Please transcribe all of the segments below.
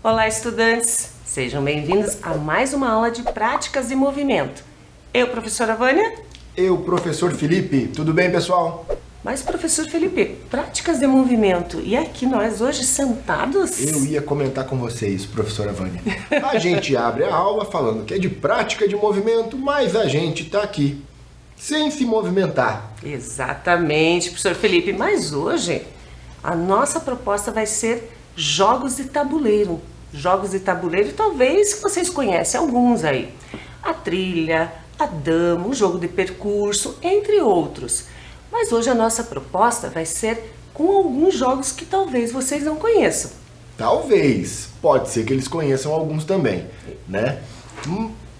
Olá, estudantes! Sejam bem-vindos a mais uma aula de práticas de movimento. Eu, professora Vânia. Eu, professor Felipe. Tudo bem, pessoal? Mas, professor Felipe, práticas de movimento. E aqui nós hoje sentados? Eu ia comentar com vocês, professora Vânia. A gente abre a aula falando que é de prática de movimento, mas a gente tá aqui sem se movimentar. Exatamente, professor Felipe. Mas hoje a nossa proposta vai ser jogos de tabuleiro. Jogos de tabuleiro, talvez vocês conhecem alguns aí. A trilha, a dama, o jogo de percurso, entre outros. Mas hoje a nossa proposta vai ser com alguns jogos que talvez vocês não conheçam. Talvez. Pode ser que eles conheçam alguns também, né?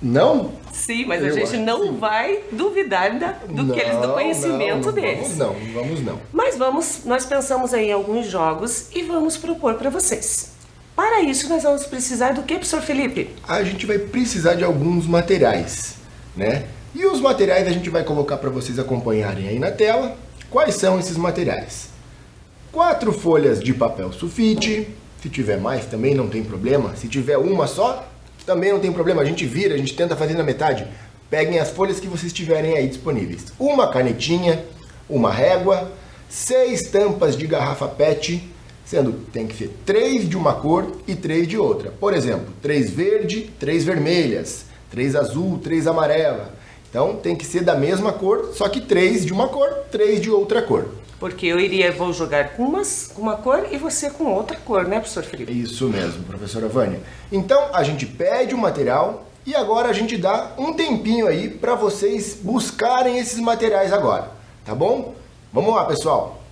Não? Sim, mas a gente não vai duvidar do conhecimento deles. Vamos não. Mas nós pensamos aí em alguns jogos e vamos propor para vocês. Para isso, nós vamos precisar do que, professor Felipe? A gente vai precisar de alguns materiais, né? E os materiais a gente vai colocar para vocês acompanharem aí na tela. Quais são esses materiais? 4 folhas de papel sulfite. Se tiver mais também não tem problema. Se tiver uma só, também não tem problema. A gente vira, a gente tenta fazer na metade. Peguem as folhas que vocês tiverem aí disponíveis. Uma canetinha, uma régua, 6 tampas de garrafa PET, sendo tem que ser 3 de uma cor e 3 de outra. Por exemplo, 3 verde, 3 vermelhas, 3 azul, 3 amarela. Então tem que ser da mesma cor, só que 3 de uma cor, 3 de outra cor. Porque vou jogar com uma cor e você com outra cor, né, professor Felipe? Isso mesmo, professora Vânia. Então a gente pede o material e agora a gente dá um tempinho aí para vocês buscarem esses materiais agora, tá bom? Vamos lá, pessoal!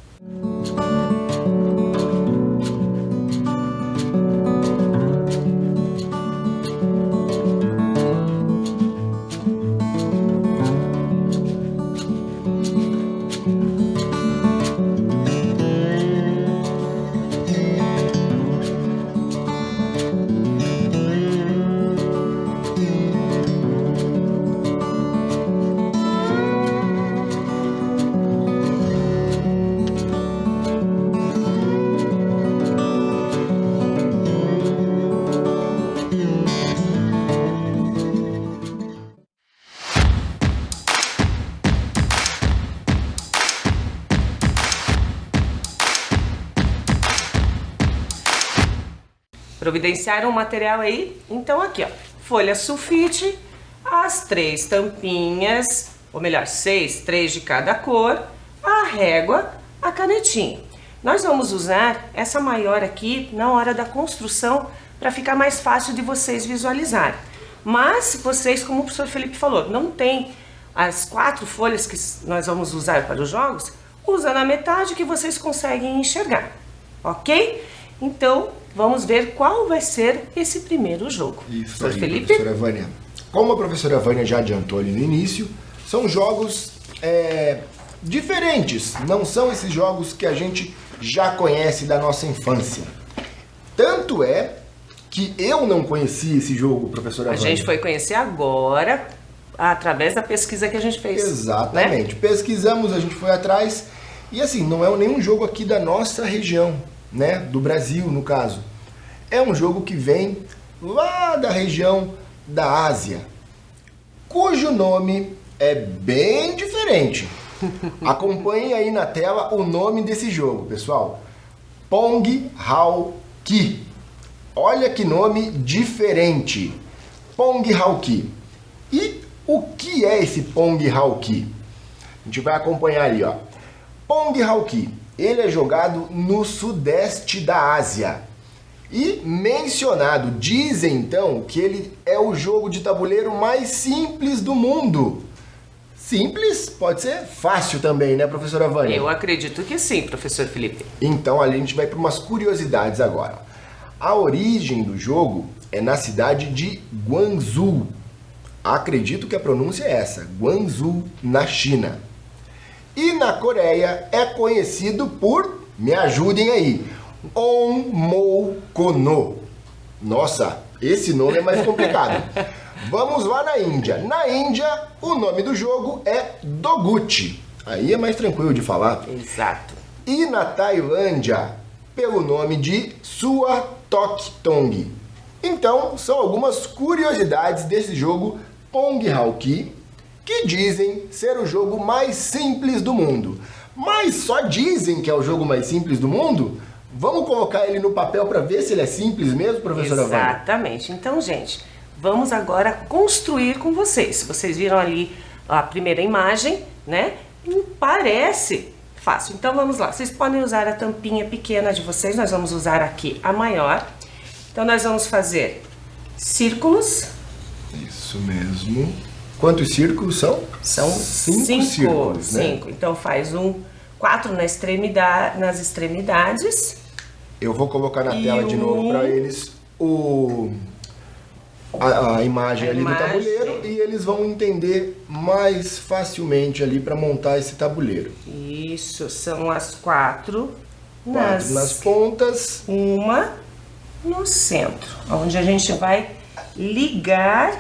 Providenciaram o material aí? Então aqui, ó, folha sulfite, as 3 tampinhas, ou melhor, 6, 3 de cada cor, a régua, a canetinha. Nós vamos usar essa maior aqui na hora da construção para ficar mais fácil de vocês visualizarem. Mas se vocês, como o professor Felipe falou, não tem as 4 folhas que nós vamos usar para os jogos, usa na metade que vocês conseguem enxergar, ok? Então, vamos ver qual vai ser esse primeiro jogo. Isso aí, Felipe? Professora Vânia. Como a professora Vânia já adiantou ali no início, são jogos diferentes. Não são esses jogos que a gente já conhece da nossa infância. Tanto é que eu não conhecia esse jogo, professora Vânia. A gente foi conhecer agora, através da pesquisa que a gente fez. Exatamente. Né? Pesquisamos, a gente foi atrás. E assim, não é nenhum jogo aqui da nossa região, né? Do Brasil, no caso. É um jogo que vem lá da região da Ásia, cujo nome é bem diferente. Acompanhem aí na tela o nome desse jogo, pessoal. Pong Hao Ki. Olha que nome diferente. Pong Hao Ki. E o que é esse Pong Hao Ki? A gente vai acompanhar ali, ó. Pong Hao Ki. Ele é jogado no sudeste da Ásia. E mencionado, dizem então que ele é o jogo de tabuleiro mais simples do mundo. Simples? Pode ser fácil também, né, professora Vânia? Eu acredito que sim, professor Felipe. Então ali a gente vai para umas curiosidades agora. A origem do jogo é na cidade de Guangzhou. Acredito que a pronúncia é essa, Guangzhou, na China. E na Coreia é conhecido por, me ajudem aí, Onmokono. Nossa, esse nome é mais complicado. Vamos lá na Índia. Na Índia, o nome do jogo é Doguchi. Aí é mais tranquilo de falar. Exato. E na Tailândia, pelo nome de Suatokthong. Então, são algumas curiosidades desse jogo Pong Hauki, que dizem ser o jogo mais simples do mundo. Mas só dizem que é o jogo mais simples do mundo? Vamos colocar ele no papel para ver se ele é simples mesmo, professora Vânia? Exatamente. Então, gente, vamos agora construir com vocês. Vocês viram ali a primeira imagem, né? Parece fácil. Então, vamos lá. Vocês podem usar a tampinha pequena de vocês. Nós vamos usar aqui a maior. Então, nós vamos fazer círculos. Isso mesmo. Quantos círculos são? São cinco círculos, né? 5. Então, faz 4 nas extremidades. Eu vou colocar na tela de novo para eles a imagem ali do tabuleiro e eles vão entender mais facilmente ali para montar esse tabuleiro. Isso, são as 4 nas pontas. Uma no centro, onde a gente vai ligar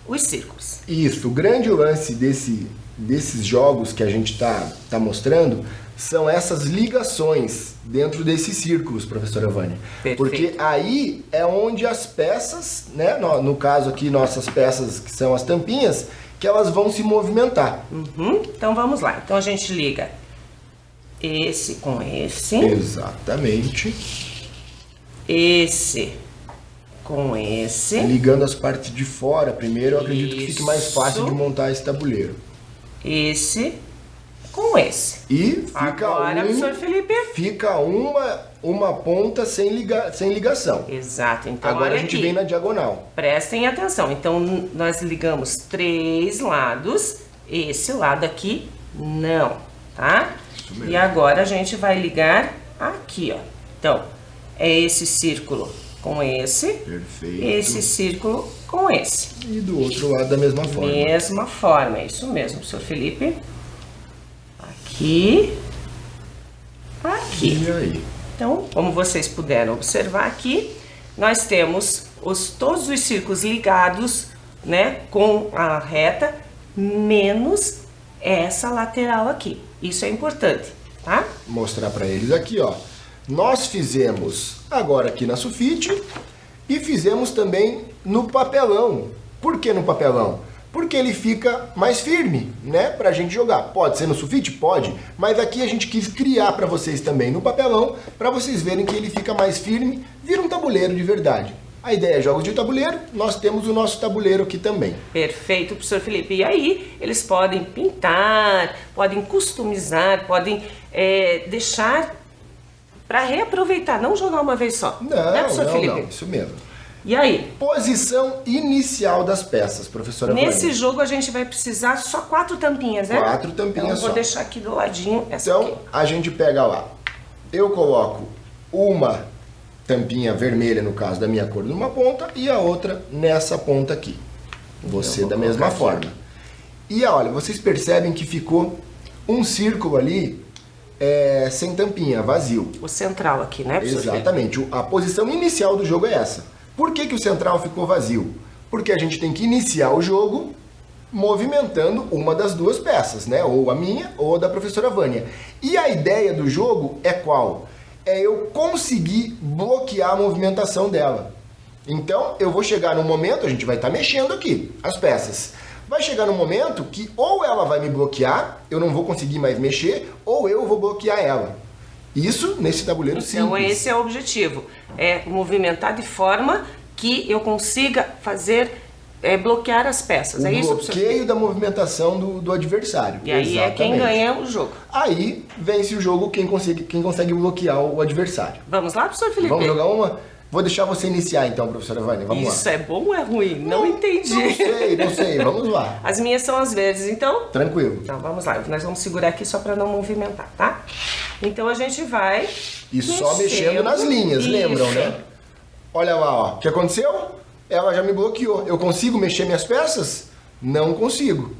os círculos. Isso, o grande lance desses jogos que a gente tá mostrando são essas ligações dentro desses círculos, professora Vânia. Perfeito. Porque aí é onde as peças, né, no caso aqui nossas peças que são as tampinhas, que elas vão se movimentar. Então vamos lá, então a gente liga esse com esse. Exatamente. Esse com esse. Ligando as partes de fora primeiro, eu acredito que fique mais fácil de montar esse tabuleiro. Esse com esse. E fica agora, professor Felipe, fica uma ponta sem ligação. Exato. Então agora olha a gente aqui. vem na diagonal. Prestem atenção. Então nós ligamos 3 lados. Esse lado aqui não, tá? Isso mesmo. E agora a gente vai ligar aqui, ó. Então é esse círculo com esse. Perfeito. Esse círculo com esse. E do outro lado da mesma forma. Mesma forma, é isso mesmo, professor Felipe. Aqui. Aqui. E aí? Então, como vocês puderam observar aqui, nós temos todos os círculos ligados, né, com a reta, menos essa lateral aqui. Isso é importante, tá? Mostrar para eles aqui, ó. Nós fizemos agora aqui na sulfite e fizemos também no papelão. Por que no papelão? Porque ele fica mais firme, né, pra gente jogar. Pode ser no sulfite? Pode, mas aqui a gente quis criar para vocês também no papelão, para vocês verem que ele fica mais firme, vira um tabuleiro de verdade. A ideia é jogos de tabuleiro, nós temos o nosso tabuleiro aqui também. Perfeito, professor Felipe. E aí, eles podem pintar, podem customizar, podem deixar para reaproveitar, não jogar uma vez só. Não, isso mesmo. E aí? Posição inicial das peças, professora Vânia. Nesse jogo a gente vai precisar só 4 tampinhas, né? 4 tampinhas então, eu vou deixar aqui do ladinho essa então, aqui. a gente pega lá, eu coloco uma tampinha vermelha, no caso da minha cor, numa ponta, e a outra nessa ponta aqui. Você da mesma forma. E olha, vocês percebem que ficou um círculo ali sem tampinha, vazio. O central aqui, né, professor? Exatamente. A posição inicial do jogo é essa. Por que o central ficou vazio? Porque a gente tem que iniciar o jogo movimentando uma das duas peças, né? Ou a minha ou a da professora Vânia. E a ideia do jogo é qual? É eu conseguir bloquear a movimentação dela. Então, eu vou chegar num momento, a gente vai estar mexendo aqui as peças. Vai chegar num momento que ou ela vai me bloquear, eu não vou conseguir mais mexer, ou eu vou bloquear ela. Isso nesse tabuleiro simples. Então, esse é o objetivo. É movimentar de forma que eu consiga fazer, bloquear as peças. É isso, professor? O bloqueio da movimentação do adversário. E aí é quem ganha o jogo. Aí vence o jogo quem consegue bloquear o adversário. Vamos lá, professor Felipe? Vamos jogar uma? Vou deixar você iniciar então, professora Vânia. Vamos lá. Isso é bom ou é ruim? Não entendi. Não sei. Vamos lá. As minhas são as verdes, então? Tranquilo. Então, vamos lá. Nós vamos segurar aqui só para não movimentar, tá? Então, a gente vai... E só mexendo nas linhas, lembram, né? Olha lá, ó. O que aconteceu? Ela já me bloqueou. Eu consigo mexer minhas peças? Não consigo.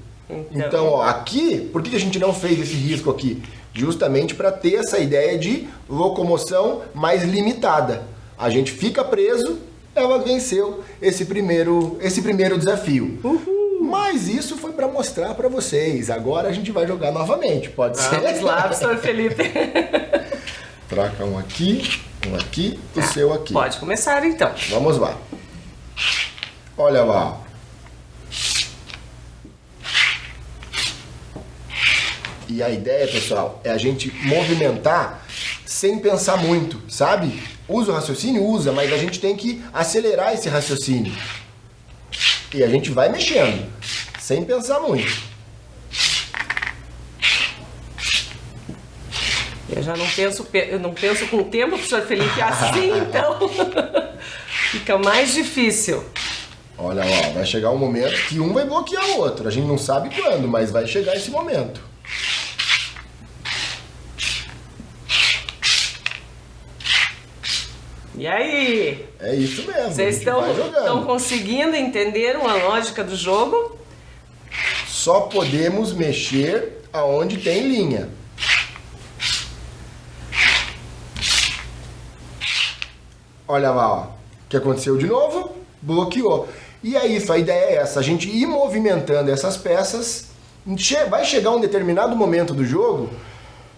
Então, ó, aqui, por que a gente não fez esse risco aqui? Justamente para ter essa ideia de locomoção mais limitada. A gente fica preso, ela venceu esse primeiro desafio. Uhul. Mas isso foi para mostrar para vocês. Agora a gente vai jogar novamente, pode ser? Vamos lá, professor Felipe. Troca um aqui, o seu aqui. Pode começar então. Vamos lá. Olha lá. E a ideia, pessoal, é a gente movimentar sem pensar muito, sabe? Usa o raciocínio? Usa, mas a gente tem que acelerar esse raciocínio. E a gente vai mexendo, sem pensar muito. Eu não penso com o tempo, professor Felipe, assim, então fica mais difícil. Olha lá, vai chegar um momento que um vai bloquear o outro. A gente não sabe quando, mas vai chegar esse momento. E aí? É isso mesmo. Vocês estão conseguindo entender uma lógica do jogo? Só podemos mexer aonde tem linha. Olha lá, ó. O que aconteceu de novo? Bloqueou. E é isso, a ideia é essa, a gente ir movimentando essas peças. Vai chegar um determinado momento do jogo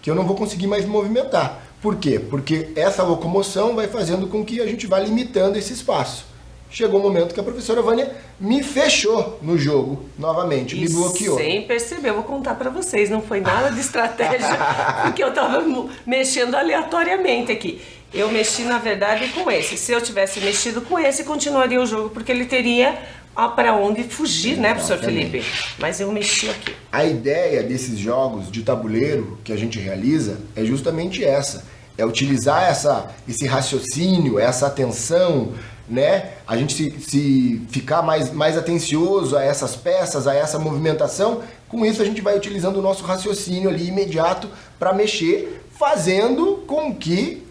que eu não vou conseguir mais me movimentar. Por quê? Porque essa locomoção vai fazendo com que a gente vá limitando esse espaço. Chegou o momento que a professora Vânia me fechou no jogo novamente, me bloqueou. Sem perceber, eu vou contar pra vocês, não foi nada de estratégia, porque eu tava mexendo aleatoriamente aqui. Eu mexi, na verdade, com esse. Se eu tivesse mexido com esse, continuaria o jogo, porque ele teria para onde fugir, né, professor Felipe? Mas eu mexi aqui. A ideia desses jogos de tabuleiro que a gente realiza é justamente essa. É utilizar esse raciocínio, essa atenção, né? A gente se ficar mais atencioso a essas peças, a essa movimentação. Com isso a gente vai utilizando o nosso raciocínio ali imediato para mexer, fazendo com que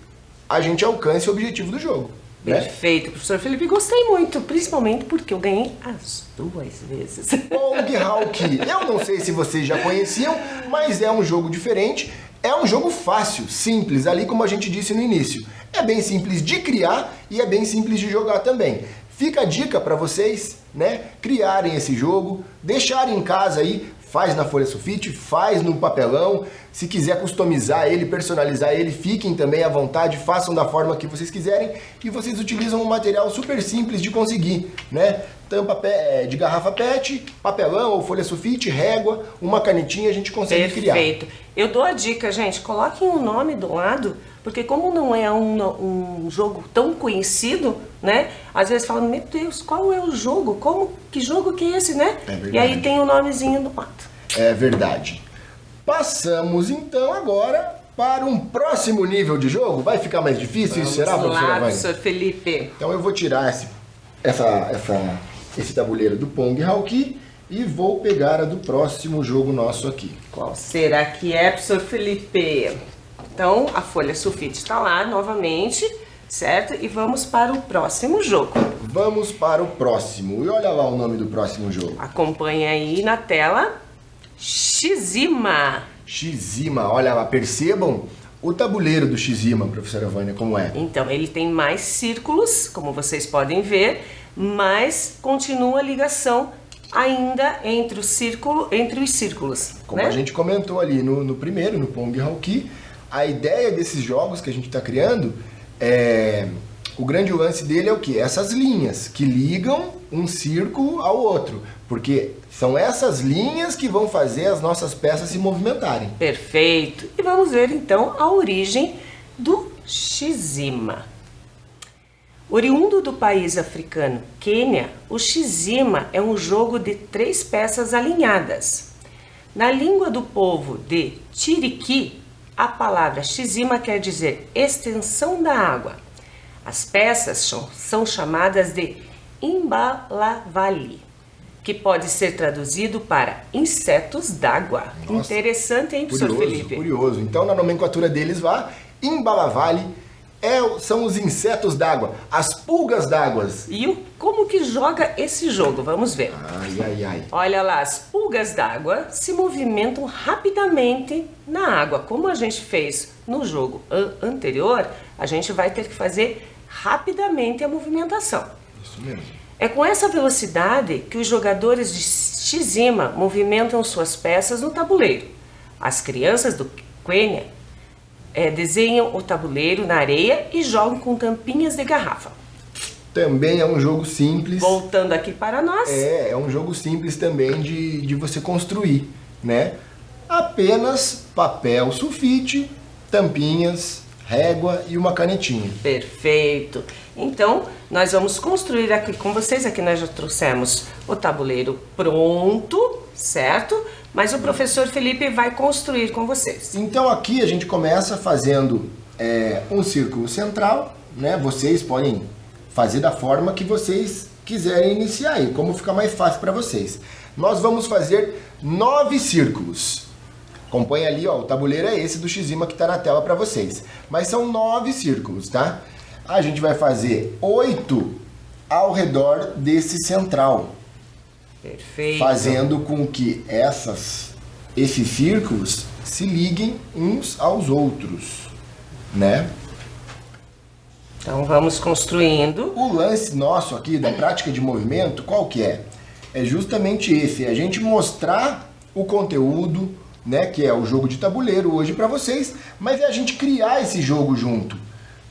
a gente alcance o objetivo do jogo. Perfeito, professor Felipe, gostei muito, principalmente porque eu ganhei as 2 vezes. Pong Hawk, eu não sei se vocês já conheciam, mas é um jogo diferente, é um jogo fácil, simples, ali como a gente disse no início. É bem simples de criar e é bem simples de jogar também. Fica a dica para vocês, né, criarem esse jogo, deixarem em casa aí, faz na folha sulfite, faz no papelão. Se quiser customizar ele, personalizar ele, fiquem também à vontade, façam da forma que vocês quiserem e vocês utilizam um material super simples de conseguir, né? Tampa de garrafa PET, papelão ou folha sulfite, régua, uma canetinha, a gente consegue criar. Perfeito. Eu dou a dica, gente, coloquem um nome do lado, porque como não é um jogo tão conhecido, né? Às vezes falam, meu Deus, qual é o jogo? Que jogo que é esse, né? É verdade. E aí tem o nomezinho do lado. É verdade. Passamos então agora para um próximo nível de jogo. Vai ficar mais difícil? Será, professora Vânia? Professor Felipe. Então eu vou tirar esse tabuleiro do Pong Hawk e vou pegar a do próximo jogo nosso aqui. Qual será que é, professor Felipe? Então, a folha sulfite está lá novamente, certo? E vamos para o próximo jogo. Vamos para o próximo. E olha lá o nome do próximo jogo. Acompanhe aí na tela. Xima. Xima, olha lá, percebam o tabuleiro do Xima, professora Vânia, como é? Então, ele tem mais círculos, como vocês podem ver, mas continua a ligação ainda entre os círculos. Como né? a gente comentou ali no primeiro, no Pong Hawk, a ideia desses jogos que a gente está criando, o grande lance dele é o quê? Essas linhas que ligam um círculo ao outro, porque são essas linhas que vão fazer as nossas peças se movimentarem. Perfeito. E vamos ver então a origem do Xima. Oriundo do país africano Quênia, o Xima é um jogo de 3 peças alinhadas. Na língua do povo de Chiriquí, a palavra Xima quer dizer extensão da água. As peças são chamadas de imbalavali, que pode ser traduzido para insetos d'água. Interessante, hein, professor Felipe? Curioso. Então, na nomenclatura deles lá, imbalavali são os insetos d'água, as pulgas d'água. E como que joga esse jogo? Vamos ver. Ai. Olha lá, as pulgas d'água se movimentam rapidamente na água. Como a gente fez no jogo anterior, a gente vai ter que fazer rapidamente a movimentação. Isso mesmo. É com essa velocidade que os jogadores de Xima movimentam suas peças no tabuleiro. As crianças do Quênia desenham o tabuleiro na areia e jogam com tampinhas de garrafa. também é um jogo simples. Voltando aqui para nós. É um jogo simples também de você construir, né? Apenas papel sulfite, tampinhas, régua e uma canetinha. Perfeito. Então, nós vamos construir aqui com vocês. Aqui nós já trouxemos o tabuleiro pronto, certo? Mas o professor Felipe vai construir com vocês. Então aqui a gente começa fazendo um círculo central, né? Vocês podem fazer da forma que vocês quiserem iniciar aí, como fica mais fácil para vocês. Nós vamos fazer 9 círculos. Acompanha ali, ó, o tabuleiro é esse do Xima que está na tela para vocês. Mas são 9 círculos, tá? A gente vai fazer 8 ao redor desse central. Perfeito. Fazendo com que esses círculos se liguem uns aos outros, né? Então vamos construindo. O lance nosso aqui da prática de movimento, qual que é? É justamente esse, é a gente mostrar o conteúdo, né, que é o jogo de tabuleiro hoje para vocês, mas é a gente criar esse jogo junto.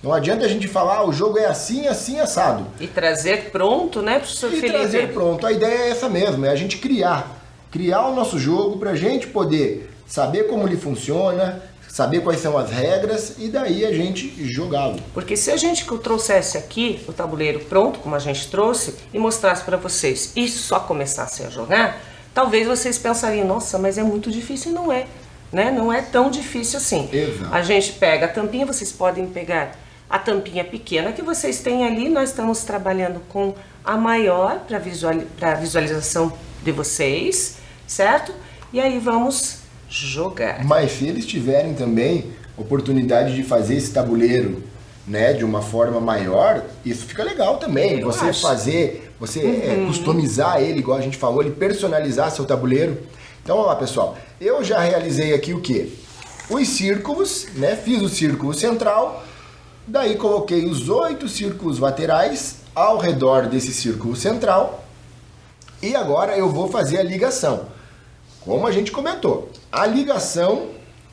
Não adianta a gente falar, o jogo é assim, assim, assado. E trazer pronto, né, professor Felipe? E trazer pronto. A ideia é essa mesmo, é a gente criar o nosso jogo para a gente poder saber como ele funciona, saber quais são as regras e daí a gente jogá-lo. Porque se a gente trouxesse aqui o tabuleiro pronto, como a gente trouxe, e mostrasse para vocês e só começasse a jogar, talvez vocês pensariam, nossa, mas é muito difícil. E não é, né? Não é tão difícil assim. Exato. A gente pega a tampinha, vocês podem pegar a tampinha pequena que vocês têm ali. Nós estamos trabalhando com a maior para visualização de vocês, certo? E aí vamos jogar. Mas se eles tiverem também oportunidade de fazer esse tabuleiro, né, de uma forma maior, isso fica legal também. Eu você acho. fazer, você customizar ele, igual a gente falou, ele personalizar seu tabuleiro. Então, vamos lá, pessoal. Eu já realizei aqui o quê? Os círculos, né? Fiz o círculo central, daí coloquei os 8 círculos laterais ao redor desse círculo central. E agora eu vou fazer a ligação. Como a gente comentou, a ligação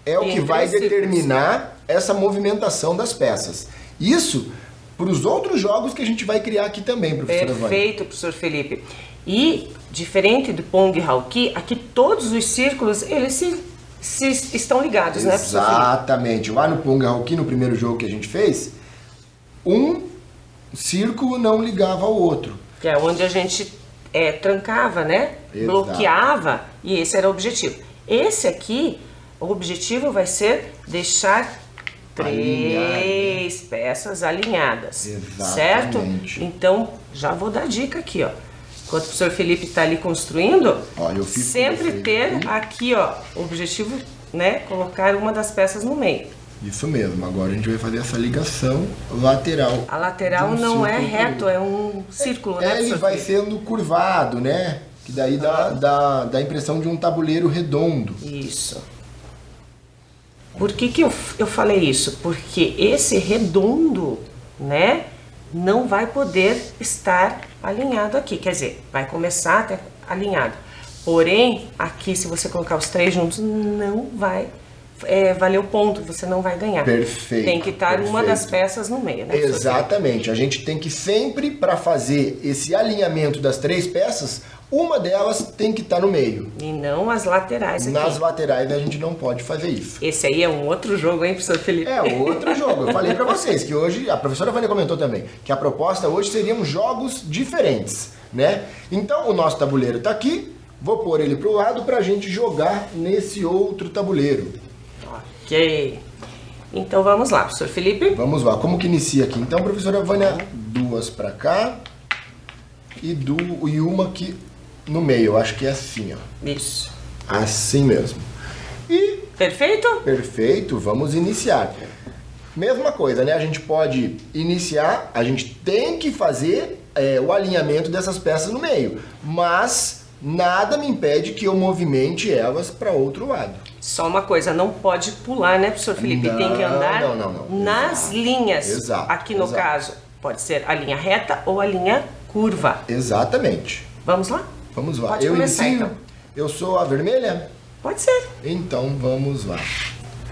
é o que vai determinar essa movimentação das peças. Isso para os outros jogos que a gente vai criar aqui também, professora Vânia. Perfeito, professor Felipe. E, diferente do Pong Hauki, aqui todos os círculos, eles estão ligados, né, professor Felipe? Exatamente. Lá no Pong Hauki, no primeiro jogo que a gente fez, um círculo não ligava ao outro. Que é onde a gente trancava, né? Exato. Bloqueava, e esse era o objetivo. Esse aqui, o objetivo vai ser deixar 3 peças alinhadas, certo? Então, já vou dar dica aqui, ó. Enquanto o professor Felipe está ali construindo, sempre ter aqui, ó, o objetivo, né, colocar uma das peças no meio. Isso mesmo, agora a gente vai fazer essa ligação lateral. A lateral não é reto, é um círculo, né? Ele vai sendo curvado, né? Que daí dá a impressão de um tabuleiro redondo. Isso. Por que eu falei isso? Porque esse redondo, né, não vai poder estar alinhado aqui. Quer dizer, vai começar até alinhado. Porém, aqui, se você colocar os 3 juntos, não vai valer o ponto, você não vai ganhar. Perfeito. Tem que estar uma das peças no meio, né? Exatamente. A gente tem que sempre, para fazer esse alinhamento das 3 peças, uma delas tem que estar no meio. E não as laterais aqui. Nas laterais a gente não pode fazer isso. Esse aí é um outro jogo, hein, professor Felipe? É outro jogo. Eu falei para vocês que hoje, a professora Vânia comentou também, que a proposta hoje seriam jogos diferentes, né? Então o nosso tabuleiro está aqui, vou pôr ele para o lado para a gente jogar nesse outro tabuleiro. Ok. Então vamos lá, professor Felipe. Vamos lá, como que inicia aqui? Então, professora Vânia, 2 para cá e uma aqui no meio. Eu acho que é assim, ó. Isso. Assim mesmo. E perfeito? Perfeito, vamos iniciar. Mesma coisa, né? A gente pode iniciar, a gente tem que fazer o alinhamento dessas peças no meio, mas nada me impede que eu movimente elas para outro lado. Só uma coisa, não pode pular, né, professor Felipe? Tem que andar nas linhas. Exato. Aqui no caso, pode ser a linha reta ou a linha curva. Exatamente. Vamos lá? Vamos lá. Pode começar, então. Eu sou a vermelha? Pode ser. Então vamos lá.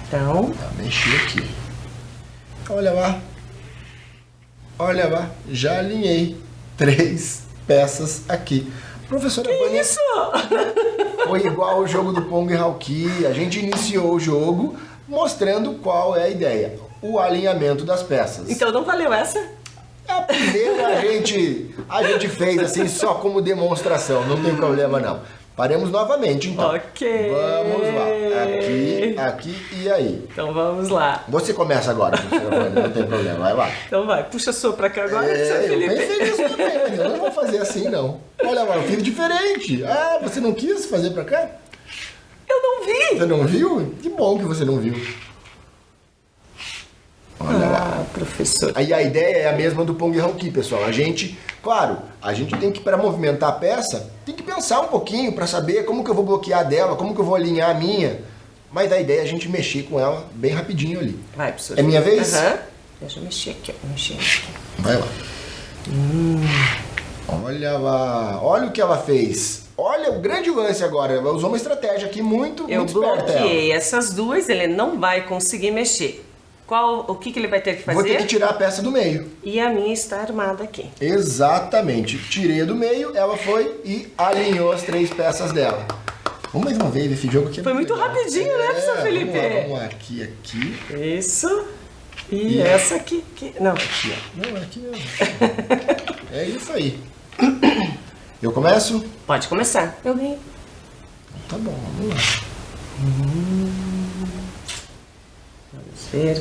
Então. Mexi aqui. Olha lá. Olha lá, já alinhei 3 peças aqui. Professora Vânia, Isso! foi igual o jogo do Pong e Hauki. A gente iniciou o jogo mostrando qual é a ideia. O alinhamento das peças. Então não valeu essa? A primeira a gente fez assim só como demonstração, não tem problema não. Faremos novamente então. Ok. Vamos lá. Aqui, aqui e aí. Então vamos lá. Você começa agora, professora Vânia, não tem problema, vai lá. Então vai, puxa a sua pra cá agora, professor Eu Felipe. pensei nisso também, mas eu não vou fazer assim não. Olha lá, eu fiz diferente. Ah, você não quis fazer pra cá? Eu não vi! Você não viu? Que bom que você não viu. Olha lá. Professor. Aí a ideia é a mesma do Pong Hauki, pessoal. A gente, claro, a gente tem que, para movimentar a peça, tem que pensar um pouquinho para saber como que eu vou bloquear dela, como que eu vou alinhar a minha. Mas a ideia é a gente mexer com ela bem rapidinho ali. Vai, professor. É minha vez? Aham. Deixa eu mexer aqui, ó. Mexer aqui. Vai lá. Olha lá. Olha o que ela fez. Olha o grande lance agora. Ela usou uma estratégia aqui muito Eu esperta. bloqueei essas duas, ele não vai conseguir mexer. O que ele vai ter que fazer? Vou ter que tirar a peça do meio. E a minha está armada aqui. Exatamente. Tirei do meio, ela foi e alinhou as 3 peças dela. Vamos mais uma vez esse jogo aqui. Foi muito rapidinho, né, professor Felipe? Vamos lá, aqui. Isso. E essa aqui. Não. Aqui, ó. Não, é aqui mesmo. É isso aí. Eu começo? Pode começar. Eu ganhei. Tá bom, vamos lá.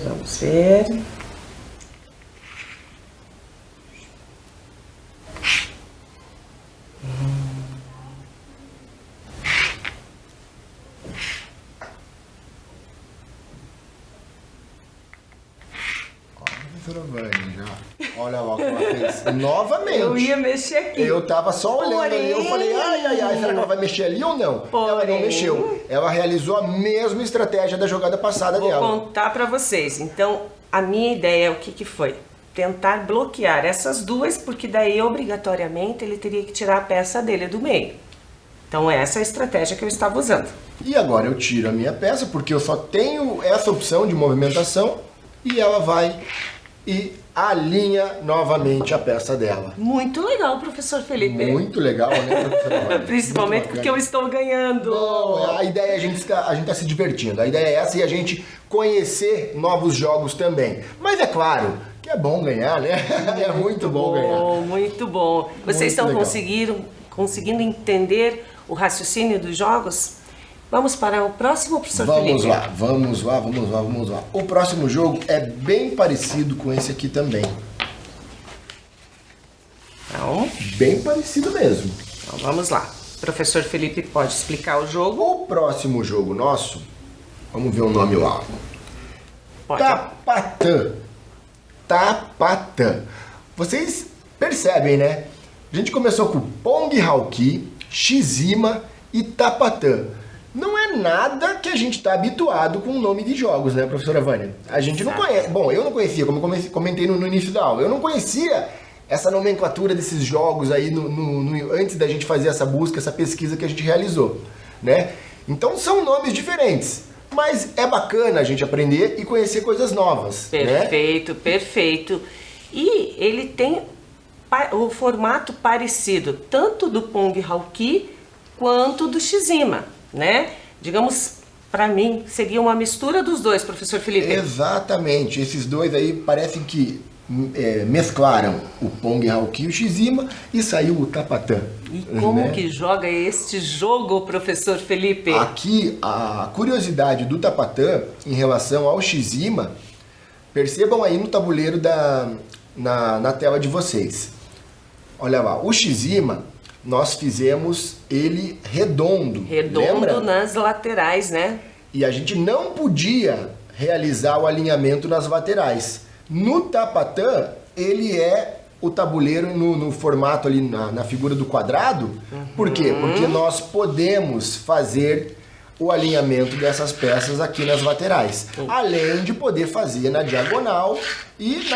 Vamos ver. Professora Vânia, já. Olha lá o que ela fez. Novamente. Eu ia mexer aqui. Eu tava só olhando ali, eu falei, ai, será que ela vai mexer ali ou não? Ela não mexeu. Ela realizou a mesma estratégia da jogada passada Vou dela. contar pra vocês. Então, a minha ideia, o que foi? Tentar bloquear essas duas, porque daí, obrigatoriamente, ele teria que tirar a peça dele do meio. Então, essa é a estratégia que eu estava usando. E agora eu tiro a minha peça, porque eu só tenho essa opção de movimentação, e ela vai e alinha novamente a peça dela. Muito legal, professor Felipe. Muito legal, né, professora Vânia? Principalmente Muito porque eu estou ganhando. Não, a ideia é a gente tá se divertindo. A ideia é essa e a gente conhecer novos jogos também. Mas é claro que é bom ganhar, né? É muito bom ganhar. Muito bom. Vocês Muito estão legal. conseguindo entender o raciocínio dos jogos? Vamos para o próximo, professor Felipe? Vamos lá. O próximo jogo é bem parecido com esse aqui também. Então, Bem parecido mesmo. vamos lá. Professor Felipe pode explicar o jogo? O próximo jogo nosso, vamos ver o nome lá. Pode. Tapatã. Vocês percebem, né? A gente começou com Pong Hauki, Shizima e Tapatã. Não é nada que a gente está habituado com o nome de jogos, né, professora Vânia? A gente não conhece. Bom, eu não conhecia, como eu comentei no início da aula. Eu não conhecia essa nomenclatura desses jogos aí antes da gente fazer essa busca, essa pesquisa que a gente realizou, né? Então são nomes diferentes. Mas é bacana a gente aprender e conhecer coisas novas. Perfeito, né? perfeito. E ele tem o formato parecido, tanto do Pong Hauki quanto do Shizima, né? Digamos, para mim, seria uma mistura dos dois, professor Felipe. Exatamente. Esses dois aí parecem que mesclaram o Pong Hauki e o Shizima e saiu o Tapatã. E como que joga este jogo, professor Felipe? Aqui, a curiosidade do Tapatã em relação ao Shizima, percebam aí no tabuleiro na tela de vocês. Olha lá, o Shizima, nós fizemos ele redondo. Lembra? Nas laterais, né? E a gente não podia realizar o alinhamento nas laterais. No Tapatã, ele é o tabuleiro no formato ali, na figura do quadrado. Por quê? Porque nós podemos fazer o alinhamento dessas peças aqui nas laterais. Além de poder fazer na diagonal e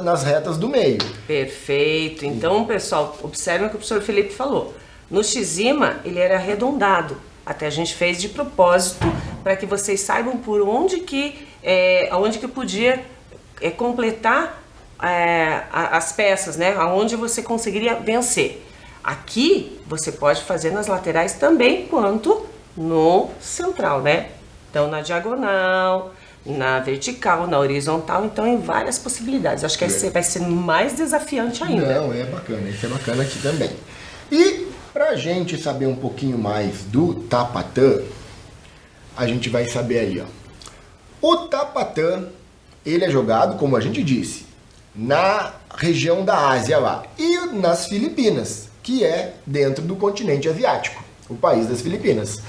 nas retas do meio. Perfeito. Então, pessoal, observem o que o professor Felipe falou. No Shizima, ele era arredondado. Até a gente fez de propósito para que vocês saibam por onde que podia completar as peças, né? Aonde você conseguiria vencer. Aqui você pode fazer nas laterais também, quanto no central, né? Então na diagonal, na vertical, na horizontal, então em várias possibilidades. Acho que esse vai ser mais desafiante ainda. Não, é bacana, isso é bacana aqui também. E pra gente saber um pouquinho mais do tapatã, a gente vai saber aí, ó. O tapatã, ele é jogado, como a gente disse, na região da Ásia lá e nas Filipinas, que é dentro do continente asiático, o país das Filipinas.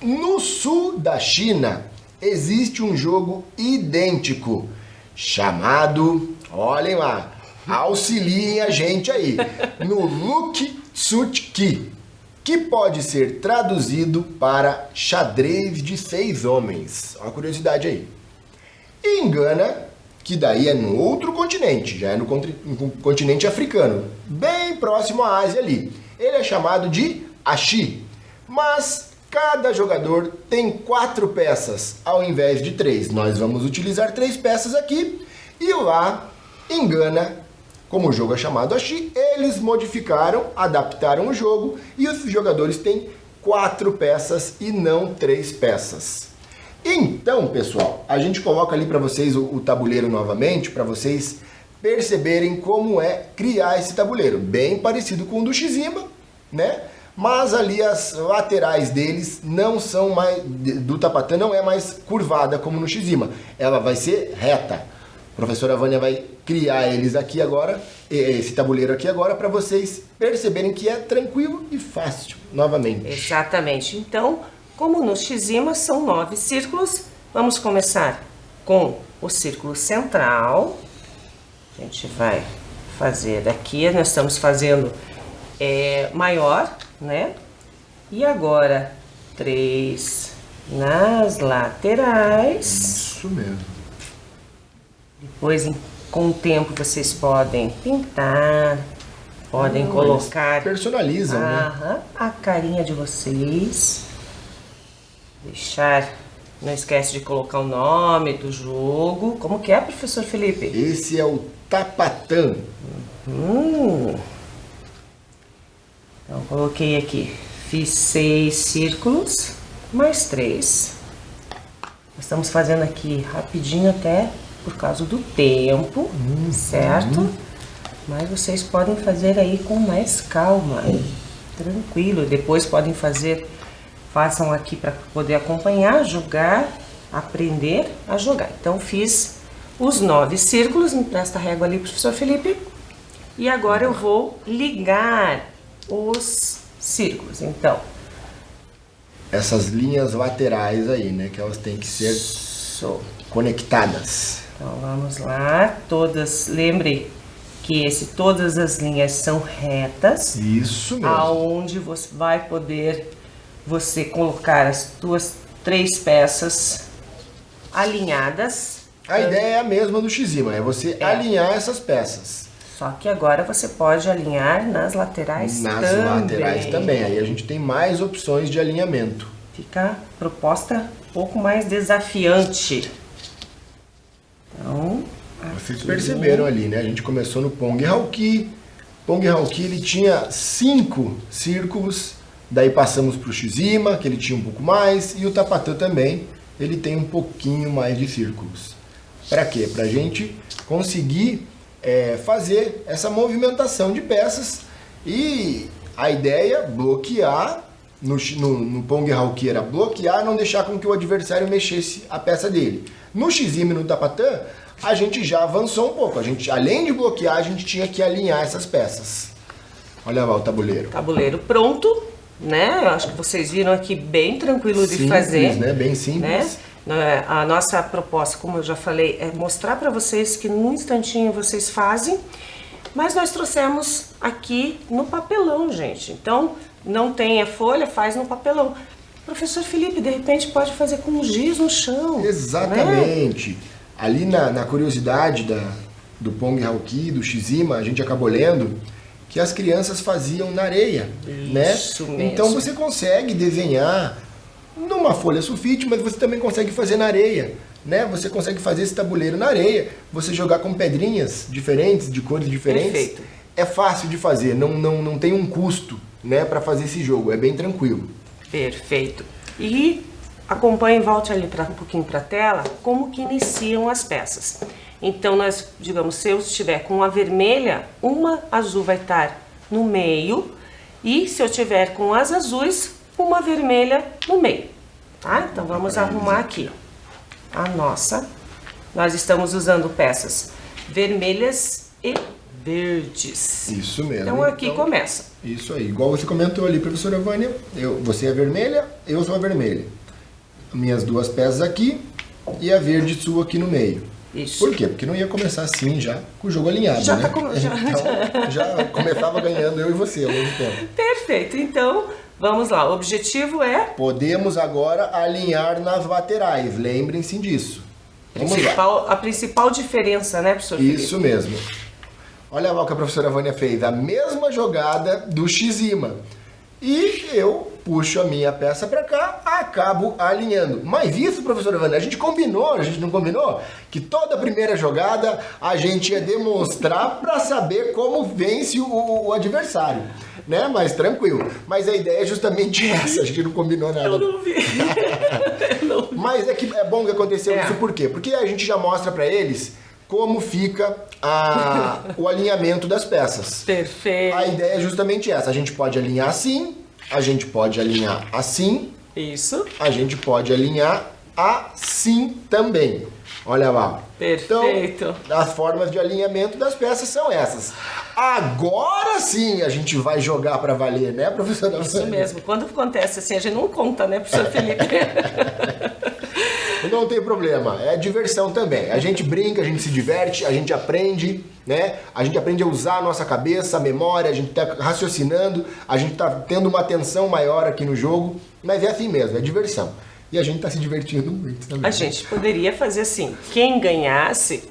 No sul da China existe um jogo idêntico chamado, olhem lá, auxiliem a gente aí, no Luk Sut Ki, que pode ser traduzido para xadrez de 6 homens. Uma curiosidade aí. E em Gana, que daí é no outro continente, já é no continente africano, bem próximo à Ásia ali. Ele é chamado de Ashi, mas cada jogador tem 4 peças ao invés de 3. Nós vamos utilizar 3 peças aqui e lá em Gana, como o jogo é chamado Ashi, eles modificaram, adaptaram o jogo e os jogadores têm 4 peças e não 3 peças. Então, pessoal, a gente coloca ali para vocês o tabuleiro novamente, para vocês perceberem como é criar esse tabuleiro. Bem parecido com o do Shizima, né? Mas ali as laterais deles não são mais, do tapatã não é mais curvada como no Shizima. Ela vai ser reta. A professora Vânia vai criar eles aqui agora, esse tabuleiro aqui agora, para vocês perceberem que é tranquilo e fácil, novamente. Exatamente. Então, como no Shizima são 9 círculos, vamos começar com o círculo central. A gente vai fazer aqui, nós estamos fazendo maior, né? E agora 3 nas laterais. Isso mesmo. Depois, com o tempo, vocês podem pintar, podem colocar... Personalizam, né? A carinha de vocês. Deixar... Não esquece de colocar o nome do jogo. Como que é, professor Felipe? Esse é o tapatã. Então, coloquei aqui. Fiz 6 círculos, mais 3. Estamos fazendo aqui rapidinho até por causa do tempo, certo? Mas vocês podem fazer aí com mais calma, tranquilo. Depois podem façam aqui para poder acompanhar, jogar, aprender a jogar. Então fiz os 9 círculos, empresta a régua ali, professor Felipe. E agora eu vou ligar os círculos. Então, essas linhas laterais aí, né, que elas têm que ser conectadas. Então vamos lá, lembrem que todas as linhas são retas. Isso mesmo. Aonde você vai poder colocar as tuas 3 peças alinhadas. A ideia é a mesma do Shizima, é você alinhar essas peças. Só que agora você pode alinhar nas laterais também. Nas laterais também, aí a gente tem mais opções de alinhamento. Fica a proposta um pouco mais desafiante. Então, vocês perceberam ali, né? A gente começou no Pong Hauki. Pong Hauki, ele tinha 5 círculos. Daí passamos para o Shizima, que ele tinha um pouco mais. E o tapatã também, ele tem um pouquinho mais de círculos. Para quê? Para a gente conseguir fazer essa movimentação de peças. E a ideia, bloquear. No Pong Hauki era bloquear, não deixar com que o adversário mexesse a peça dele. No Shizima e no tapatã, a gente já avançou um pouco. A gente, além de bloquear, a gente tinha que alinhar essas peças. Olha lá o tabuleiro. Tabuleiro pronto, né? Eu acho que vocês viram aqui bem tranquilo de fazer. Né? Bem simples. Né? A nossa proposta, como eu já falei, é mostrar para vocês que num instantinho vocês fazem. Mas nós trouxemos aqui no papelão, gente. Então, não tem a folha, faz no papelão. Professor Felipe, de repente pode fazer com giz no chão. Exatamente. Né? Ali na curiosidade do Pong Hauki, do Shizima, a gente acabou lendo que as crianças faziam na areia. Isso né? mesmo. Então você consegue desenhar numa folha sulfite, mas você também consegue fazer na areia, né? Você consegue fazer esse tabuleiro na areia, você jogar com pedrinhas diferentes, de cores diferentes. Perfeito. É fácil de fazer, não tem um custo, né, para fazer esse jogo, é bem tranquilo. Perfeito. E acompanhe e volte ali um pouquinho para a tela como que iniciam as peças. Então, nós, digamos, se eu estiver com uma vermelha, uma azul vai estar no meio, e se eu tiver com as azuis, uma vermelha no meio, tá? Então, vamos arrumar aqui a nossa. Nós estamos usando peças vermelhas e verdes. Isso mesmo. Então, aqui começa. Isso aí. Igual você comentou ali, professora Vânia, você é vermelha, eu sou a vermelha. Minhas duas peças aqui e a verde sua aqui no meio. Isso. Por quê? Porque não ia começar assim já, com o jogo alinhado, Já né? tá Então, já começava ganhando eu e você ao mesmo tempo. Perfeito. Então, vamos lá. O objetivo é... Podemos agora alinhar nas laterais, lembrem-se disso. Vamos lá. A principal diferença, né, professor Felipe? Isso mesmo. Olha lá o que a professora Vânia fez, a mesma jogada do X-Ima. E eu puxo a minha peça para cá, acabo alinhando. Mas isso, professora Vânia, a gente não combinou? Que toda primeira jogada a gente ia demonstrar para saber como vence o adversário, né? Mas tranquilo. Mas a ideia é justamente essa, a gente não combinou nada. Eu não vi. Mas é bom que aconteceu isso, por quê? Porque a gente já mostra para eles como fica o alinhamento das peças. Perfeito. A ideia é justamente essa. A gente pode alinhar assim, a gente pode alinhar assim. Isso. A gente pode alinhar assim também. Olha lá. Perfeito. Então, as formas de alinhamento das peças são essas. Agora sim a gente vai jogar para valer, né, professora? Isso mesmo. Quando acontece assim, a gente não conta, né, professor Felipe? Não tem problema, é diversão também. A gente brinca, a gente se diverte, a gente aprende, né? A gente aprende a usar a nossa cabeça, a memória, a gente tá raciocinando, a gente tá tendo uma atenção maior aqui no jogo, mas é assim mesmo, é diversão. E a gente tá se divertindo muito também. A gente poderia fazer assim, quem ganhasse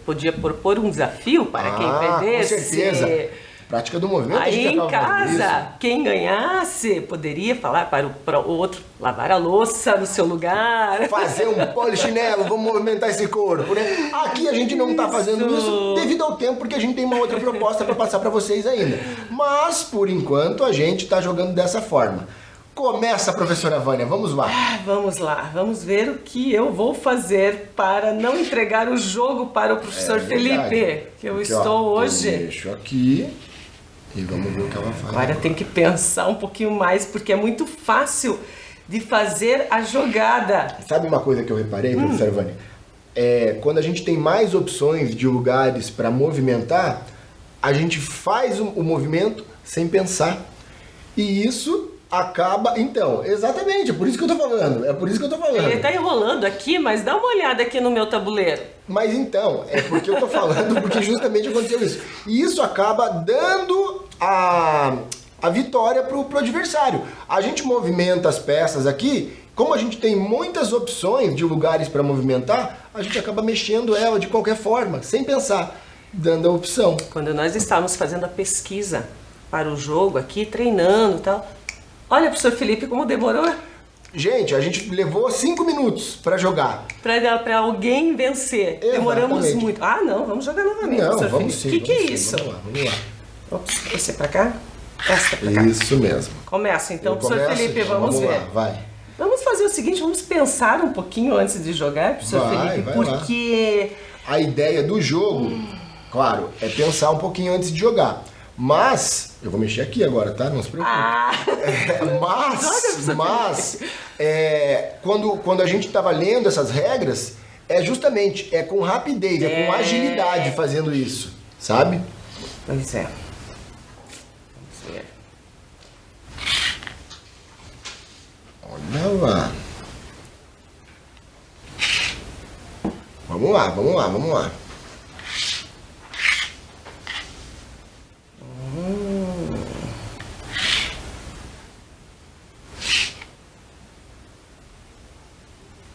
podia propor um desafio para quem perdesse. Com certeza. Prática do movimento. Aí a gente em casa, quem ganhasse poderia falar para o outro lavar a louça no seu lugar. Fazer um polichinelo, vamos movimentar esse corpo, né? Aqui a gente não tá fazendo isso devido ao tempo, porque a gente tem uma outra proposta para passar para vocês ainda. Mas, por enquanto, a gente tá jogando dessa forma. Começa, professora Vânia, vamos lá. Vamos lá, vamos ver o que eu vou fazer para não entregar o jogo para o professor Felipe, que eu estou hoje. Eu deixo aqui e vamos ver o que ela faz. Agora tem que pensar um pouquinho mais, porque é muito fácil de fazer a jogada. Sabe uma coisa que eu reparei, professora Vânia? Quando a gente tem mais opções de lugares para movimentar, a gente faz o movimento sem pensar. E isso acaba... Então, exatamente, é por isso que eu tô falando. Ele tá enrolando aqui, mas dá uma olhada aqui no meu tabuleiro. Mas então, é porque eu tô falando, porque justamente aconteceu isso. E isso acaba dando a vitória pro adversário. A gente movimenta as peças aqui, como a gente tem muitas opções de lugares para movimentar, a gente acaba mexendo ela de qualquer forma, sem pensar, dando a opção. Quando nós estávamos fazendo a pesquisa para o jogo aqui, treinando e tal, olha, professor Felipe, como demorou. Gente, a gente levou 5 minutos para jogar. Para alguém vencer. Exatamente. Demoramos muito. Ah, não, vamos jogar novamente, Não, professor vamos Felipe. sim. O que é isso? Vamos lá. Ops, esse é para cá? Essa para cá. Isso mesmo. Começa então, Eu professor começo, Felipe, então, vamos ver. Lá, vai. Vamos fazer o seguinte, vamos pensar um pouquinho antes de jogar, professor Felipe, vai porque... A ideia do jogo, claro, é pensar um pouquinho antes de jogar. Mas, eu vou mexer aqui agora, tá? Não se preocupe. Mas quando a gente estava lendo essas regras, justamente com rapidez, com agilidade fazendo isso, sabe? Pois é. Vamos ver. Olha lá. Vamos lá.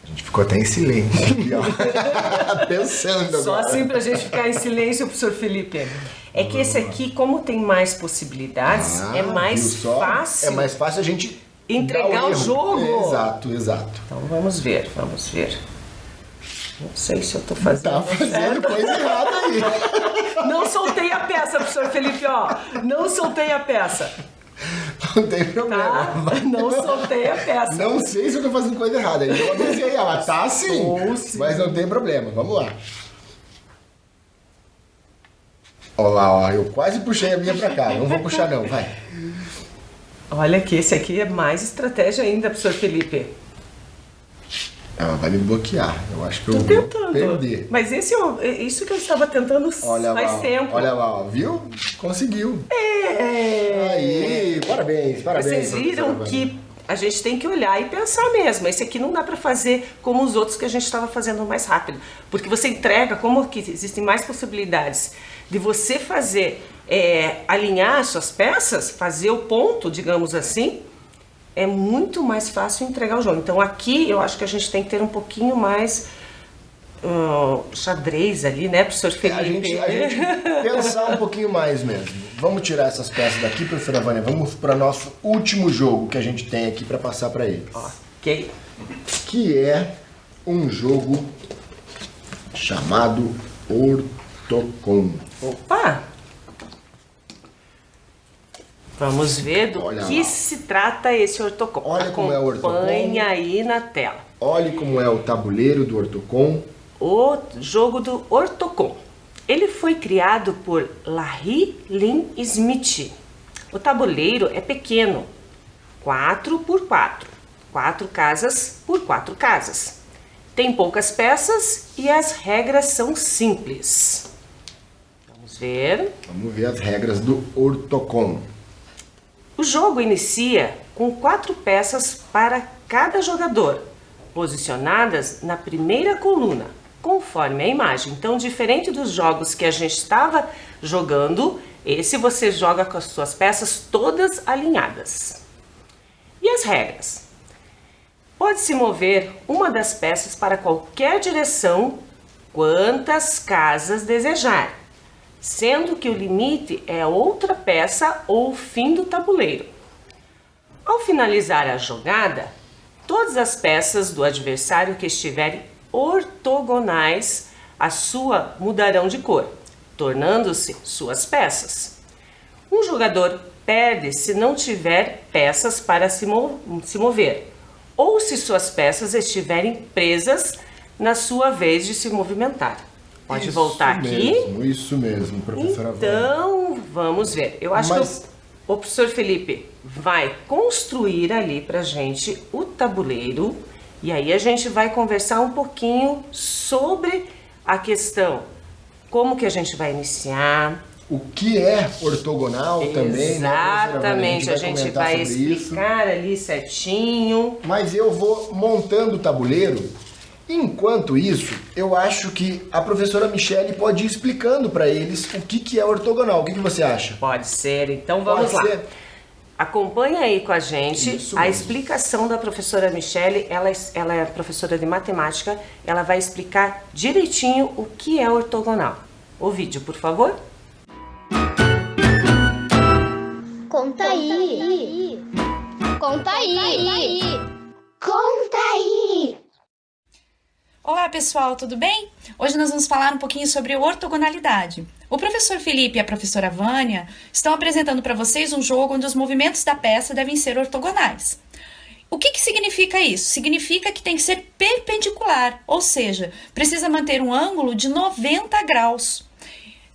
A gente ficou até em silêncio aqui, ó. Pensando agora. Só assim pra gente ficar em silêncio, professor Felipe. Que esse aqui, como tem mais possibilidades, é mais fácil. É mais fácil a gente entregar o jogo. Exato. Então vamos ver. Não sei se eu tô fazendo Tá fazendo coisa errada aí. Não soltei a peça, professor Felipe, ó. Não soltei a peça. Não tem problema. Tá? Não soltei a peça. Não sei se eu tô fazendo coisa errada. Eu avisei ela, tá sim. Mas não tem problema. Vamos lá. Olha lá, ó. Eu quase puxei a minha pra cá. Não vou puxar não, vai. Olha que esse aqui é mais estratégia ainda, professor Felipe. Ela vai me bloquear. Eu acho que eu Tô vou tentando. perder. Mas isso que eu estava tentando faz tempo. Olha lá, ó. Viu? Conseguiu. É. Aí, parabéns. Vocês viram que a gente tem que olhar e pensar mesmo. Esse aqui não dá para fazer como os outros que a gente estava fazendo mais rápido. Porque você entrega, como que existem mais possibilidades de você fazer, alinhar as suas peças, fazer o ponto, digamos assim, é muito mais fácil entregar o jogo. Então aqui eu acho que a gente tem que ter um pouquinho mais xadrez ali, né, professor Felipe? A gente pensar um pouquinho mais mesmo. Vamos tirar essas peças daqui, professora Vânia. Vamos para nosso último jogo que a gente tem aqui para passar para eles. Ok. Que é um jogo chamado Ortocon. Opa! Vamos ver do que se trata esse Ortocon. Olha como é o Ortocon. Acompanha aí na tela. Olhe como é o tabuleiro do Ortocon. O jogo do Ortocon. Ele foi criado por Larry Lynn Smith. O tabuleiro é pequeno, 4x4, 4 casas por 4 casas. Tem poucas peças e as regras são simples. Vamos ver. Vamos ver as regras do Ortocon. O jogo inicia com 4 peças para cada jogador, posicionadas na primeira coluna, conforme a imagem. Então, diferente dos jogos que a gente estava jogando, esse você joga com as suas peças todas alinhadas. E as regras? Pode-se mover uma das peças para qualquer direção, quantas casas desejar, sendo que o limite é outra peça ou o fim do tabuleiro. Ao finalizar a jogada, todas as peças do adversário que estiverem ortogonais à sua mudarão de cor, tornando-se suas peças. Um jogador perde se não tiver peças para se mover, ou se suas peças estiverem presas na sua vez de se movimentar. Pode voltar aqui. Isso mesmo, professora Vânia. Então, vamos ver. Eu acho que o professor Felipe vai construir ali pra gente o tabuleiro e aí a gente vai conversar um pouquinho sobre a questão, como que a gente vai iniciar. O que é ortogonal também, né? Exatamente, a gente vai explicar ali certinho. Mas eu vou montando o tabuleiro. Enquanto isso, eu acho que a professora Michele pode ir explicando para eles o que é ortogonal. O que você acha? Pode ser, então vamos lá. Acompanha aí com a gente a explicação da professora Michele. Ela é professora de matemática, ela vai explicar direitinho o que é ortogonal. O vídeo, por favor. Conta aí. Conta aí. Conta aí. Olá pessoal, tudo bem? Hoje nós vamos falar um pouquinho sobre ortogonalidade. O professor Felipe e a professora Vânia estão apresentando para vocês um jogo onde os movimentos da peça devem ser ortogonais. O que significa isso? Significa que tem que ser perpendicular, ou seja, precisa manter um ângulo de 90 graus.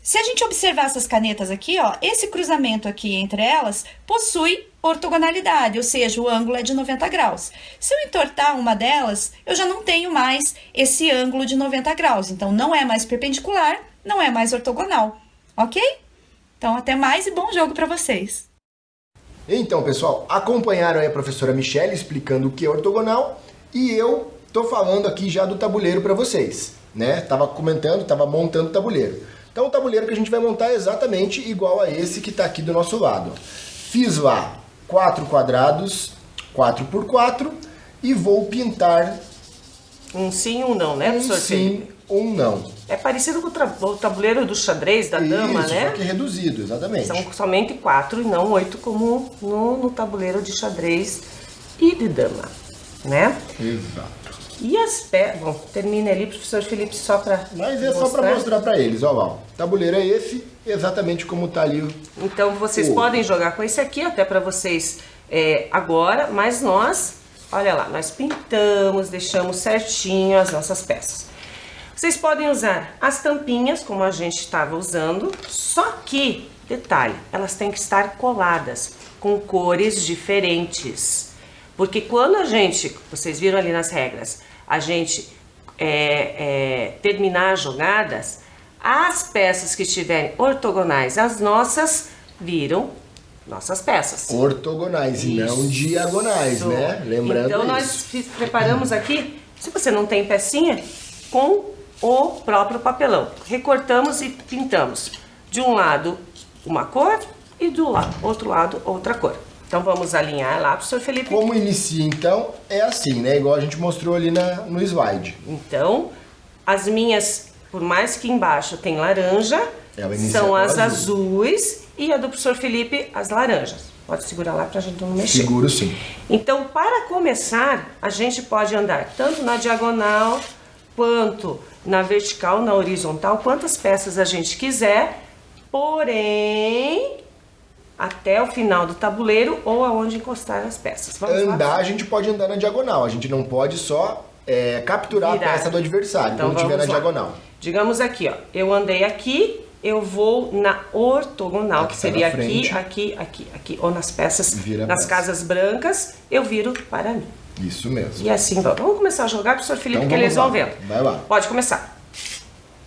Se a gente observar essas canetas aqui, ó, esse cruzamento aqui entre elas possui ortogonalidade, ou seja, o ângulo é de 90 graus. Se eu entortar uma delas, eu já não tenho mais esse ângulo de 90 graus. Então, não é mais perpendicular, não é mais ortogonal, ok? Então, até mais e bom jogo para vocês. Então, pessoal, acompanharam aí a professora Michele explicando o que é ortogonal e eu tô falando aqui já do tabuleiro para vocês, né? Tava montando o tabuleiro. Então o tabuleiro que a gente vai montar é exatamente igual a esse que está aqui do nosso lado. Fiz lá 4 quadrados, 4x4 e vou pintar... Um sim, um não, né, professor Felipe? Um não. É parecido com o tabuleiro do xadrez da dama, né? Só que reduzido, exatamente. São somente 4 e não 8 como no tabuleiro de xadrez e de dama, né? Exato. E as peças... Bom, termina ali, professor Felipe, só para Mas é só para mostrar para eles, ó lá. O tabuleiro é esse, exatamente como tá ali. Então, vocês podem jogar com esse aqui, até para vocês agora, mas nós, olha lá, nós pintamos, deixamos certinho as nossas peças. Vocês podem usar as tampinhas, como a gente estava usando, só que, detalhe, elas têm que estar coladas, com cores diferentes. Porque quando a gente, vocês viram ali nas regras, a gente terminar as jogadas, as peças que estiverem ortogonais, as nossas, viram nossas peças. Ortogonais e não diagonais, né? Lembrando então, nós preparamos aqui, se você não tem pecinha, com o próprio papelão. Recortamos e pintamos. De um lado, uma cor e do outro lado, outra cor. Então, vamos alinhar lá, professor Felipe. Como inicia, então, é assim, né? Igual a gente mostrou ali no slide. Então, as minhas, por mais que embaixo tem laranja, são as azuis e a do professor Felipe, as laranjas. Pode segurar lá pra gente não mexer. Seguro sim. Então, para começar, a gente pode andar tanto na diagonal, quanto na vertical, na horizontal, quantas peças a gente quiser, porém... até o final do tabuleiro ou aonde encostar as peças. Vamos andar, lá? a gente pode andar na diagonal. A gente não pode só capturar a peça do adversário então, quando estiver na lá. diagonal. Digamos aqui, ó. Eu andei aqui, eu vou na ortogonal, aqui que seria tá aqui, ou nas peças, Vira nas peça. casas brancas, eu viro para mim. Isso mesmo. E assim, vamos começar a jogar, professor Felipe, Então, que eles vamos vão lá. vendo. Vai lá. Pode começar.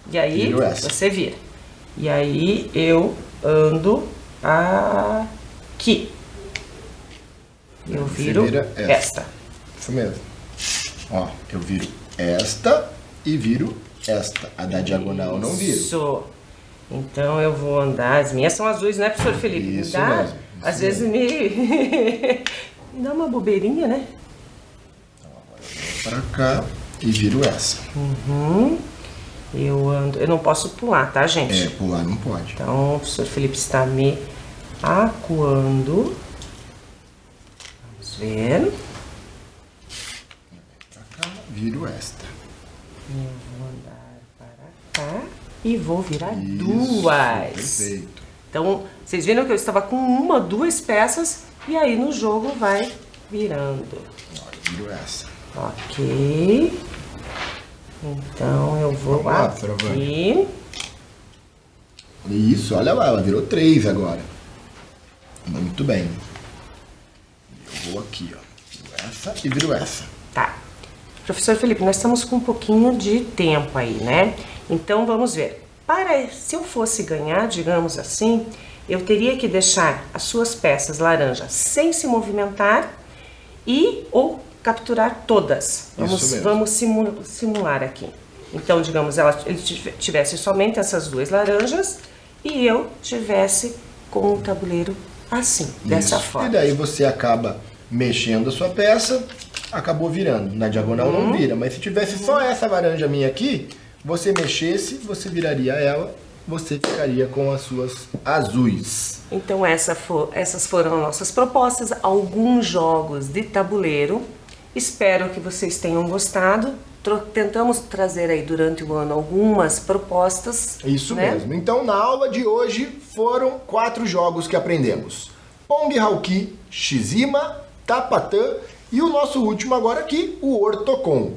E aí, Viro essa. você vira. E aí, eu ando aqui. Eu viro vira esta. Isso mesmo. Ó, eu viro esta e viro esta. A da diagonal eu não viro. Isso. Então eu vou andar. As minhas são azuis, né, professor Felipe? Isso mesmo. Isso às vezes me dá uma bobeirinha, né? Pra cá e viro essa. Eu ando. Eu não posso pular, tá, gente? Pular não pode. Então o professor Felipe está me acuando. Vamos ver. Pra cá, viro esta. Eu vou andar para cá e vou virar Isso, duas. Perfeito. Então, vocês viram que eu estava com uma, duas peças e aí no jogo vai virando. Olha, viro essa. Ok. Então eu vou Vamos lá, aqui. Isso, olha lá, ela virou 3 agora. Muito bem. Eu vou aqui, ó. Viro essa e viro essa. Tá. Professor Felipe, nós estamos com um pouquinho de tempo aí, né? Então vamos ver. Se eu fosse ganhar, digamos assim, eu teria que deixar as suas peças laranjas sem se movimentar ou capturar todas. Vamos simular aqui. Então, digamos, ele tivesse somente essas duas laranjas e eu tivesse com o tabuleiro assim, dessa forma. E daí você acaba mexendo a sua peça, acabou virando. Na diagonal não vira, mas se tivesse só essa laranja minha aqui, você mexesse, você viraria ela, você ficaria com as suas azuis. Então essas foram as nossas propostas, alguns jogos de tabuleiro. Espero que vocês tenham gostado. Tentamos trazer aí durante o ano algumas propostas. Isso né? mesmo. Então na aula de hoje foram 4 jogos que aprendemos. Pong Hauki, Shizima, Tapatã e o nosso último agora aqui, o Ortocon.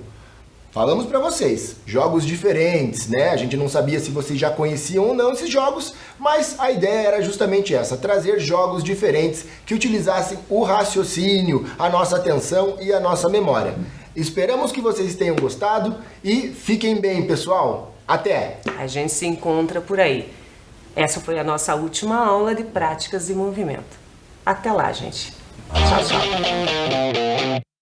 Falamos para vocês, jogos diferentes, né? A gente não sabia se vocês já conheciam ou não esses jogos, mas a ideia era justamente essa, trazer jogos diferentes que utilizassem o raciocínio, a nossa atenção e a nossa memória. Esperamos que vocês tenham gostado e fiquem bem, pessoal. Até! A gente se encontra por aí. Essa foi a nossa última aula de práticas de movimento. Até lá, gente. Tchau, tchau.